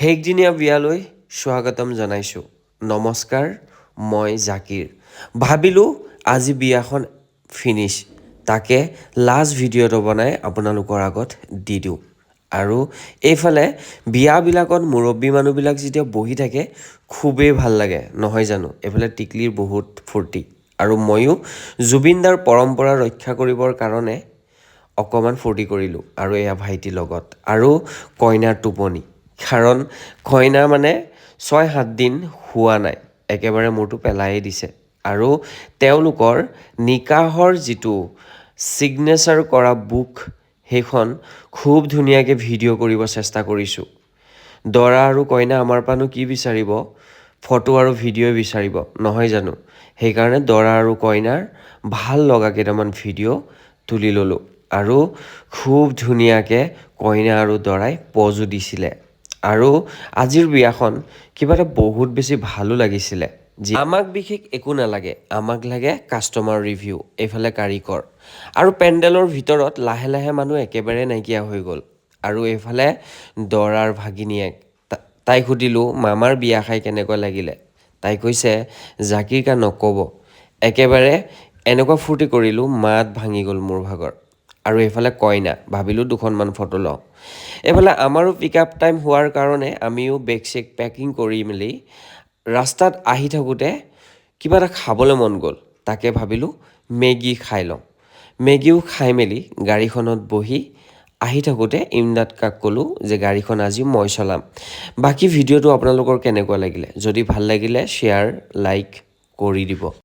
হেকদিনীয়া বিয়ালৈ স্বাগতম জনাইছোঁ। নমস্কাৰ, মই জাকিৰ। ভাবিলোঁ আজি বিয়াখন ফিনিছ, তাকে লাষ্ট ভিডিঅ'টো বনাই আপোনালোকৰ আগত দি দিওঁ। আৰু এইফালে বিয়াবিলাকত মুৰব্বী মানুহবিলাক যেতিয়া বহি থাকে খুবেই ভাল লাগে, নহয় জানো? এইফালে টিকলিৰ বহুত ফূৰ্তি। আৰু ময়ো জুবিনদাৰ পৰম্পৰা ৰক্ষা কৰিবৰ কাৰণে অকণমান ফূৰ্তি কৰিলোঁ। আৰু এয়া ভাইটিৰ লগত আৰু কইনাৰ টোপনি, কাৰণ কইনা মানে 6-7 দিন হোৱা নাই, একেবাৰে মূৰটো পেলাইয়ে দিছে। আৰু তেওঁলোকৰ নিকাহৰ যিটো ছিগনেচাৰ কৰা বুক, সেইখন খুব ধুনীয়াকৈ ভিডিঅ' কৰিব চেষ্টা কৰিছোঁ। দৰা আৰু কইনা আমাৰ পৰানো কি বিচাৰিব? ফটো আৰু ভিডিঅ' বিচাৰিব, নহয় জানো? সেইকাৰণে দৰা আৰু কইনাৰ ভাল লগা কেইটামান ভিডিঅ' তুলি ল'লোঁ। আৰু খুব ধুনীয়াকৈ কইনা আৰু দৰাই পজো দিছিলে। আৰু আজিৰ বিয়াখন কিবা এটা বহুত বেছি ভালো লাগিছিলে। আমাক বিশেষ একো নালাগে, আমাক লাগে কাষ্টমাৰ ৰিভিউ, এইফালে কাৰিকৰ। আৰু পেণ্ডেলৰ ভিতৰত লাহে লাহে মানুহ একেবাৰে নাইকিয়া হৈ গ'ল। আৰু এইফালে দৰাৰ ভাগিনীয়েক, তাইক সুধিলোঁ মামাৰ বিয়া খাই কেনেকুৱা লাগিলে? তাই কৈছে জাকিৰ কা নক'ব, একেবাৰে এনেকুৱা ফূৰ্তি কৰিলোঁ মাত ভাঙি গ'ল মোৰ ভাগৰ। আৰু এইফালে কইনা, ভাবিলোঁ দুখনমান ফটো লওঁ। এইফালে আমাৰো পিক আপ টাইম হোৱাৰ কাৰণে আমিও বেগ চেগ পেকিং কৰি মেলি ৰাস্তাত আহি থাকোঁতে কিবা এটা খাবলৈ মন গ'ল, তাকে ভাবিলোঁ মেগী খাই লওঁ। মেগীও খাই মেলি গাড়ীখনত বহি আহি থাকোঁতে ইমদাদ কাক ক'লোঁ যে গাড়ীখন আজি মই চলাম। বাকী ভিডিঅ'টো আপোনালোকৰ কেনেকুৱা লাগিলে? যদি ভাল লাগিলে শ্বেয়াৰ লাইক কৰি দিব।